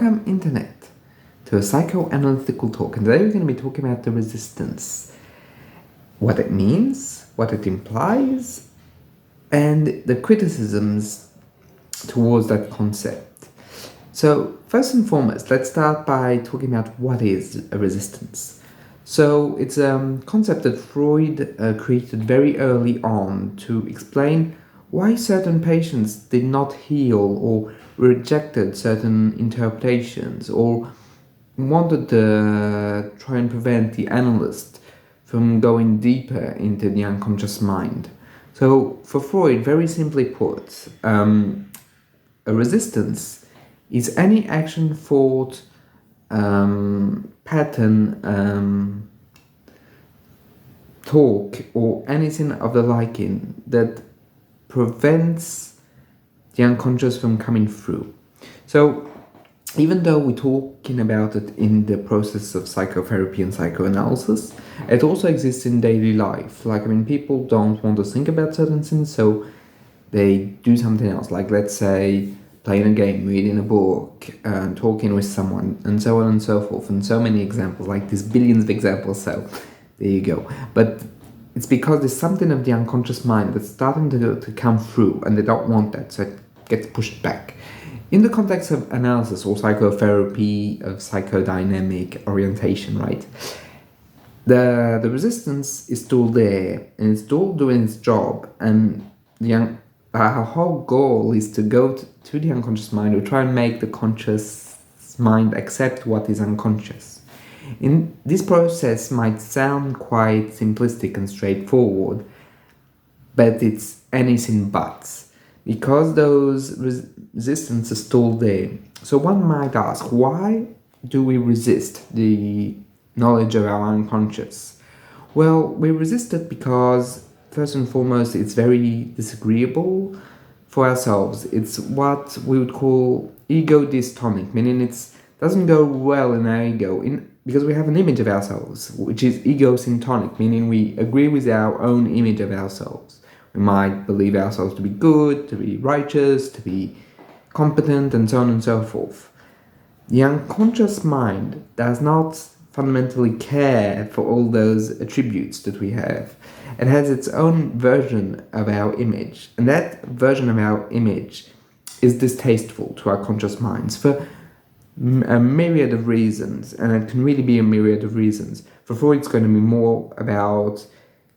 Welcome, Internet, to a psychoanalytical talk. And today we're going to be talking about the resistance, what it means, what it implies, and the criticisms towards that concept. So, first and foremost, let's start by talking about what is a resistance. So, it's a concept that Freud created very early on to explain why certain patients did not heal or rejected certain interpretations or wanted to try and prevent the analyst from going deeper into the unconscious mind. So, for Freud, very simply put, a resistance is any action, thought, pattern, talk, or anything of the liking that prevents the unconscious from coming through. So, even though we're talking about it in the process of psychotherapy and psychoanalysis, it also exists in daily life. People don't want to think about certain things, so they do something else. Like, let's say, playing a game, reading a book, talking with someone, and so on and so forth. And so many examples, like there's billions of examples, so there you go. But it's because there's something of the unconscious mind that's starting to come through, and they don't want that, so it gets pushed back. In the context of analysis or psychotherapy, of psychodynamic orientation, right? The resistance is still there, and it's still doing its job, and our whole goal is to go to the unconscious mind or try and make the conscious mind accept what is unconscious. In this process might sound quite simplistic and straightforward, but it's anything but, because those resistance is still there. So one might ask, why do we resist the knowledge of our unconscious? Well, we resist it because, first and foremost, it's very disagreeable for ourselves. It's what we would call ego dystonic, meaning it doesn't go well in our ego, because we have an image of ourselves, which is ego syntonic, meaning we agree with our own image of ourselves. We might believe ourselves to be good, to be righteous, to be competent, and so on and so forth. The unconscious mind does not fundamentally care for all those attributes that we have. It has its own version of our image, and that version of our image is distasteful to our conscious minds for a myriad of reasons, and it can really be a myriad of reasons. For Freud, it's going to be more about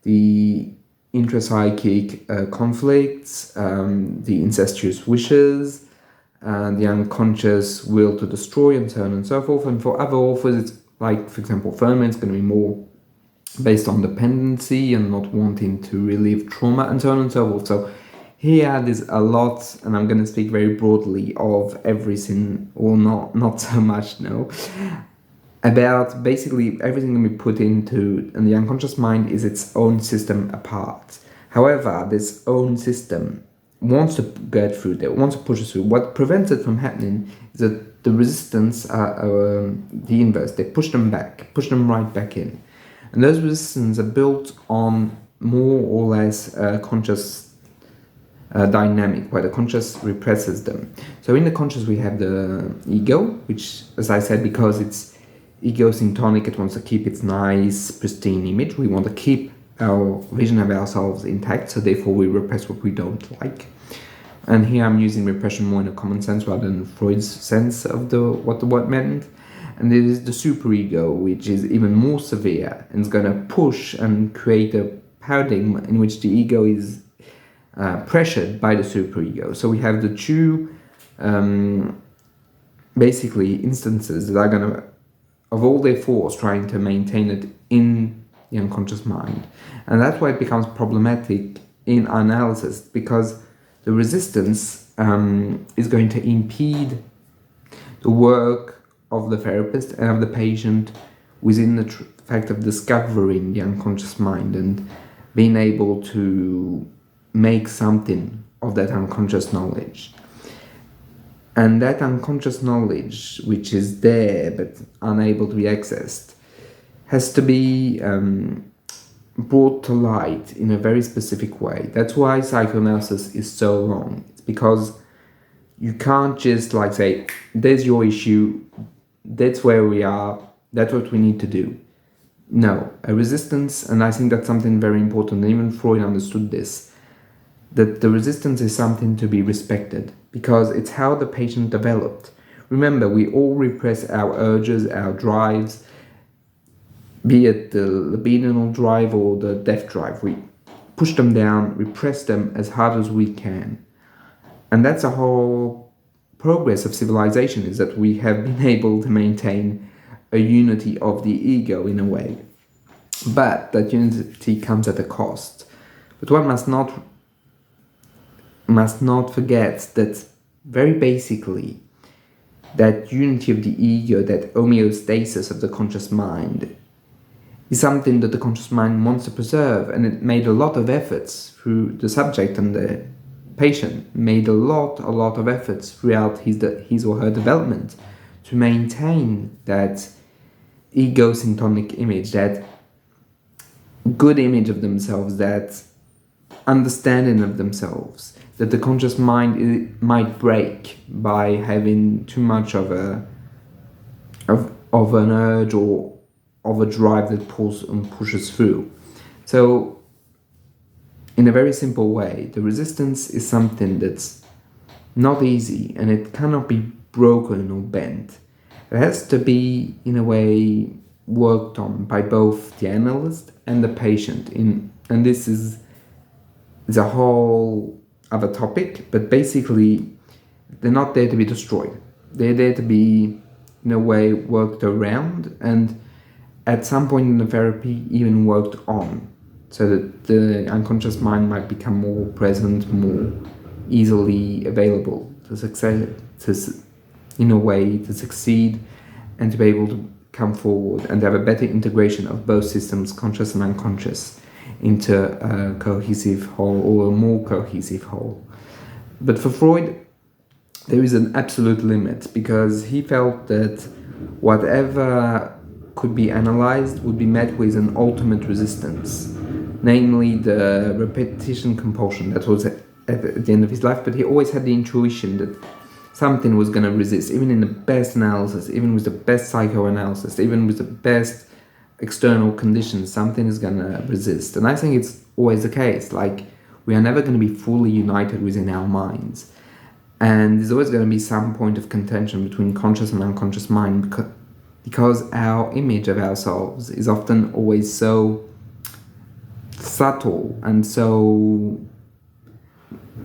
the intrapsychic conflicts, the incestuous wishes, the unconscious will to destroy, and so on and so forth. And for other authors, it's like, for example, Freudian, it's going to be more based on dependency and not wanting to relieve trauma, and so on and so forth. So here there's a lot, and I'm going to speak very broadly of everything, or not so much, no, about basically everything that we put into, and the unconscious mind is its own system apart. However, this own system wants to get through there, wants to push us through. What prevents it from happening is that the resistance are the inverse. They push them back, push them right back in. And those resistances are built on more or less conscious dynamic, where the conscious represses them. So in the conscious we have the ego, which, as I said, because it's ego syntonic, it wants to keep its nice, pristine image. We want to keep our vision of ourselves intact, so therefore we repress what we don't like. And here I'm using repression more in a common sense rather than Freud's sense of what the word meant. And there is the superego, which is even more severe and is going to push and create a paradigm in which the ego is pressured by the superego. So we have the two basically instances that are going to, of all their force, trying to maintain it in the unconscious mind. And that's why it becomes problematic in analysis, because the resistance is going to impede the work of the therapist and of the patient within the fact of discovering the unconscious mind and being able to make something of that unconscious knowledge. And that unconscious knowledge, which is there but unable to be accessed, has to be brought to light in a very specific way. That's why psychoanalysis is so wrong. It's because you can't just like say, there's your issue, that's where we are, that's what we need to do. No, a resistance, and I think that's something very important, and even Freud understood this, that the resistance is something to be respected, because it's how the patient developed. Remember, we all repress our urges, our drives, be it the libidinal drive or the death drive. We push them down, repress them as hard as we can. And that's a whole progress of civilization, is that we have been able to maintain a unity of the ego in a way. But that unity comes at a cost. But one must not forget that very basically, that unity of the ego, that homeostasis of the conscious mind, is something that the conscious mind wants to preserve, and it made a lot of efforts through the subject and the patient, made a lot of efforts throughout his or her development to maintain that egosyntonic image, that good image of themselves, that understanding of themselves, that the conscious mind might break by having too much of an urge or of a drive that pulls and pushes through. So, in a very simple way, the resistance is something that's not easy, and it cannot be broken or bent. It has to be, in a way, worked on by both the analyst and the patient. And this is a whole other topic, but basically, they're not there to be destroyed. They're there to be, in a way, worked around, and at some point in the therapy, even worked on, so that the unconscious mind might become more present, more easily available to success, in a way, to succeed, and to be able to come forward and have a better integration of both systems, conscious and unconscious, into a cohesive whole, or a more cohesive whole. But for Freud, there is an absolute limit, because he felt that whatever could be analyzed would be met with an ultimate resistance, namely the repetition compulsion that was at the end of his life. But he always had the intuition that something was going to resist, even in the best analysis, even with the best psychoanalysis, even with the best external conditions, something is going to resist. And I think it's always the case. Like, we are never going to be fully united within our minds, and there's always going to be some point of contention between conscious and unconscious mind, because our image of ourselves is often always so subtle and so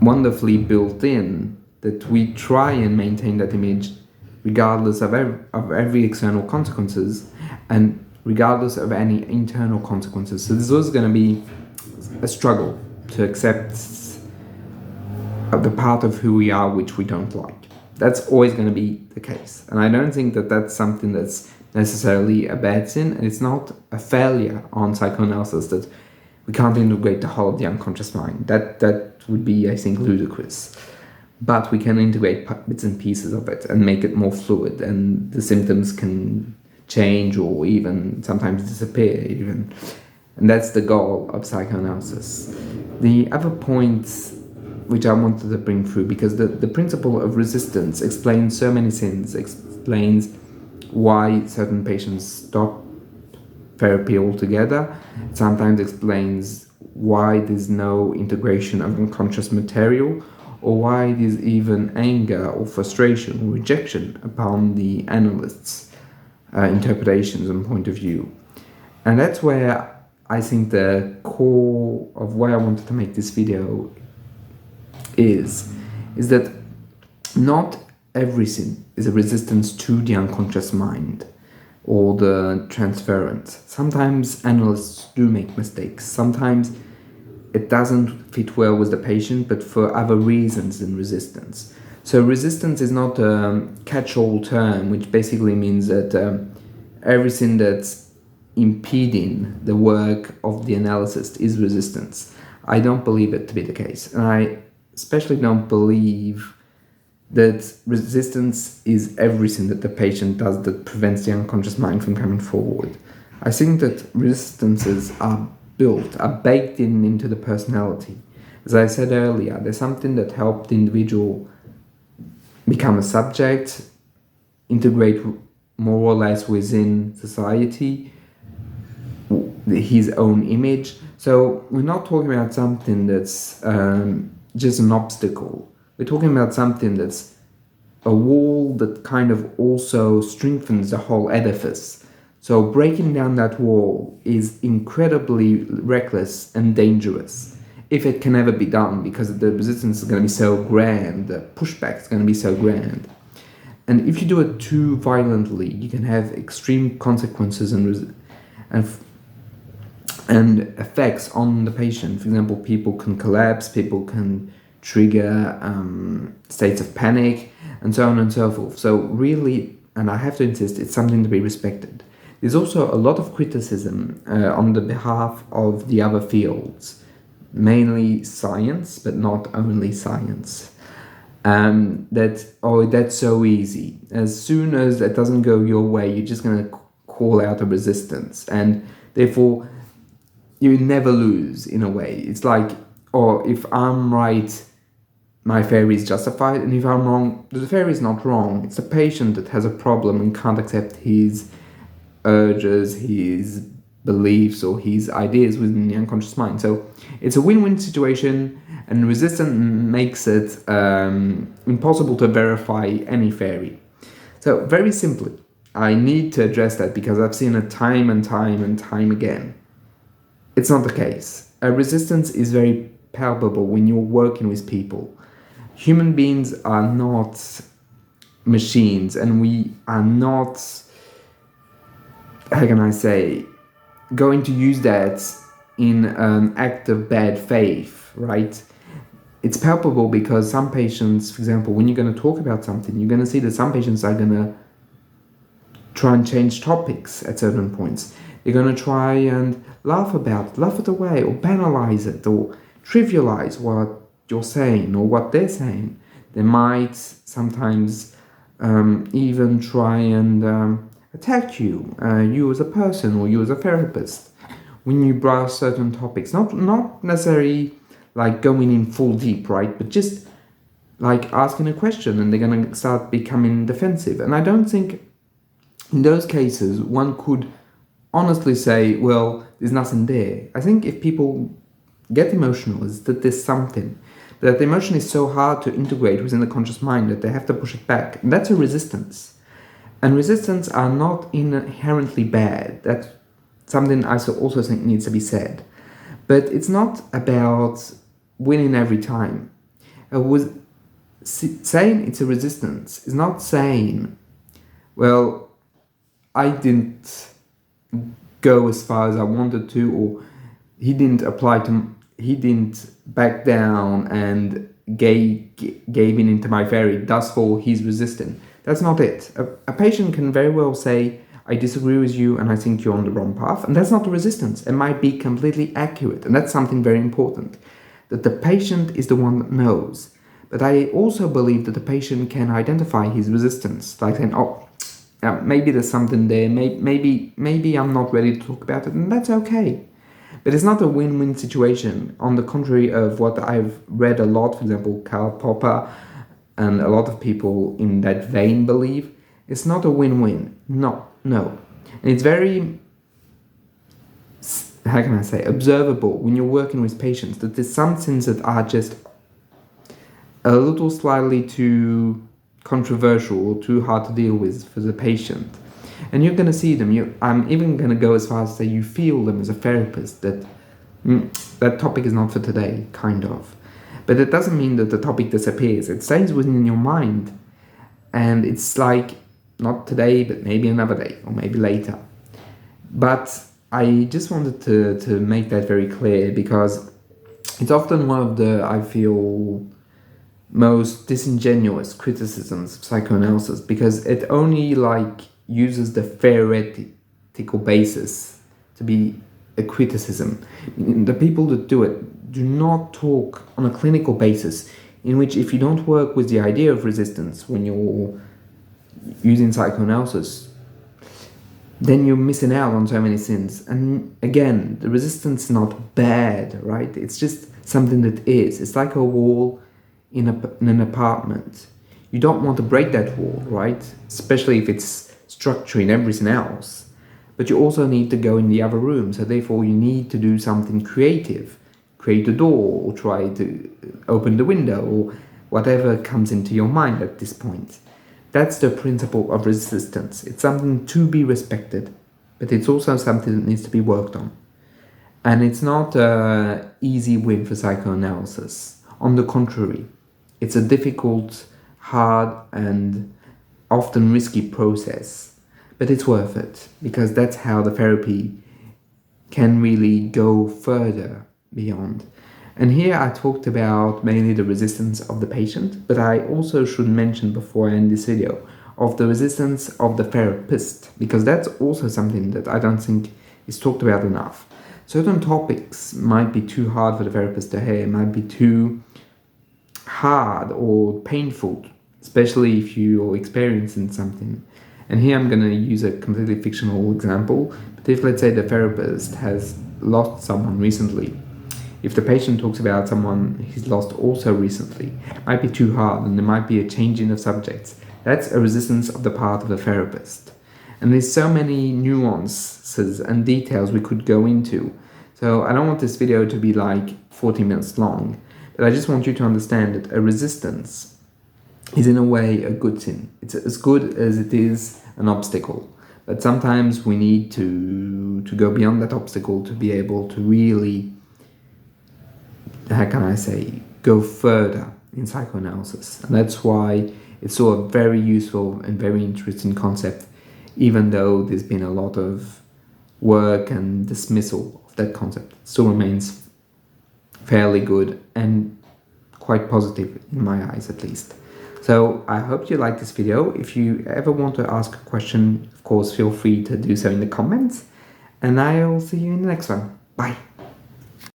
wonderfully built in that we try and maintain that image regardless of every external consequences and regardless of any internal consequences. So there's always going to be a struggle to accept the part of who we are which we don't like. That's always going to be the case. And I don't think that that's something that's necessarily a bad thing, and it's not a failure on psychoanalysis that we can't integrate the whole of the unconscious mind. That would be, I think, ludicrous. But we can integrate bits and pieces of it and make it more fluid, and the symptoms can change or even sometimes disappear even. And that's the goal of psychoanalysis. The other points which I wanted to bring through, because the principle of resistance explains so many things, explains why certain patients stop therapy altogether, it sometimes explains why there's no integration of unconscious material, or why there's even anger or frustration or rejection upon the analyst's interpretations and point of view. And that's where I think the core of why I wanted to make this video is that not everything is a resistance to the unconscious mind or the transference. Sometimes analysts do make mistakes. Sometimes it doesn't fit well with the patient, but for other reasons than resistance. So resistance is not a catch-all term, which basically means that everything that's impeding the work of the analyst is resistance. I don't believe it to be the case. And I especially don't believe that resistance is everything that the patient does that prevents the unconscious mind from coming forward. I think that resistances are baked into the personality. As I said earlier, there's something that helped the individual become a subject, integrate more or less within society, his own image. So we're not talking about something that's just an obstacle. We're talking about something that's a wall that kind of also strengthens the whole edifice. So breaking down that wall is incredibly reckless and dangerous, if it can ever be done, because the resistance is going to be so grand, the pushback is going to be so grand. And if you do it too violently, you can have extreme consequences and effects on the patient. For example, people can collapse, people can trigger states of panic, and so on and so forth. So really, and I have to insist, it's something to be respected. There's also a lot of criticism on the behalf of the other fields, mainly science, but not only science. That's so easy. As soon as that doesn't go your way, you're just going to call out a resistance, and therefore you never lose in a way. It's like, if I'm right, my theory is justified, and if I'm wrong, the theory is not wrong. It's the patient that has a problem and can't accept his urges, his beliefs, or his ideas within the unconscious mind. So it's a win-win situation, and resistance makes it impossible to verify any theory. So very simply, I need to address that because I've seen it time and time and time again. It's not the case. Resistance is very palpable when you're working with people. Human beings are not machines, and we are not, how can I say, going to use that in an act of bad faith, right? It's palpable because some patients, for example, when you're going to talk about something, you're going to see that some patients are going to try and change topics at certain points. They're going to try and laugh it away, or banalize it, or trivialize what you're saying or what they're saying. They might sometimes even try and attack you, you as a person or you as a therapist, when you browse certain topics. Not necessarily like going in full deep, right? But just like asking a question, and they're going to start becoming defensive. And I don't think in those cases one could honestly say, well, there's nothing there. I think if people get emotional, is that there's something. That the emotion is so hard to integrate within the conscious mind that they have to push it back. And that's a resistance. And resistance are not inherently bad. That's something I also think needs to be said. But it's not about winning every time. Saying it's a resistance is not saying, well, I didn't go as far as I wanted to, or he didn't back down and gave in into my theory, thus for he's resistant. That's not it. A patient can very well say, I disagree with you and I think you're on the wrong path, and that's not a resistance. It might be completely accurate, and that's something very important, that the patient is the one that knows. But I also believe that the patient can identify his resistance, like saying, maybe there's something there, maybe I'm not ready to talk about it, and that's okay. But it's not a win-win situation. On the contrary of what I've read a lot, for example, Karl Popper and a lot of people in that vein believe, it's not a win-win. No. And it's very, how can I say, observable when you're working with patients, that there's some things that are just a little slightly too controversial or too hard to deal with for the patient. And you're going to see them. I'm even going to go as far as to say you feel them as a therapist, that that topic is not for today, kind of. But it doesn't mean that the topic disappears. It stays within your mind. And it's like, not today, but maybe another day, or maybe later. But I just wanted to make that very clear, because it's often one of the, I feel, most disingenuous criticisms of psychoanalysis, because it only uses the theoretical basis to be a criticism. The people that do it do not talk on a clinical basis, in which if you don't work with the idea of resistance when you're using psychoanalysis, then you're missing out on so many things. And again, the resistance is not bad, right? It's just something that is. It's like a wall in an apartment. you don't want to break that wall, right? Especially if it's structuring everything else. But you also need to go in the other room, so therefore you need to do something creative. Create a door, or try to open the window, or whatever comes into your mind at this point. That's the principle of resistance. It's something to be respected, but it's also something that needs to be worked on. And it's not an easy win for psychoanalysis. On the contrary, it's a difficult, hard, and often risky process. But it's worth it, because that's how the therapy can really go further beyond. And here I talked about mainly the resistance of the patient, but I also should mention before I end this video of the resistance of the therapist, because that's also something that I don't think is talked about enough. Certain topics might be too hard for the therapist to hear, might be too hard or painful, especially if you're experiencing something. And here I'm going to use a completely fictional example, but if, let's say, the therapist has lost someone recently, if the patient talks about someone he's lost also recently, it might be too hard and there might be a changing of subjects. That's a resistance of the part of the therapist. And there's so many nuances and details we could go into. So I don't want this video to be like 40 minutes long, but I just want you to understand that a resistance is in a way a good thing. It's as good as it is an obstacle. But sometimes we need to go beyond that obstacle to be able to really, how can I say, go further in psychoanalysis. And that's why it's still a very useful and very interesting concept, even though there's been a lot of work and dismissal of that concept. It still remains fairly good and quite positive in my eyes, at least. So I hope you liked this video. If you ever want to ask a question, of course, feel free to do so in the comments. And I'll see you in the next one. Bye.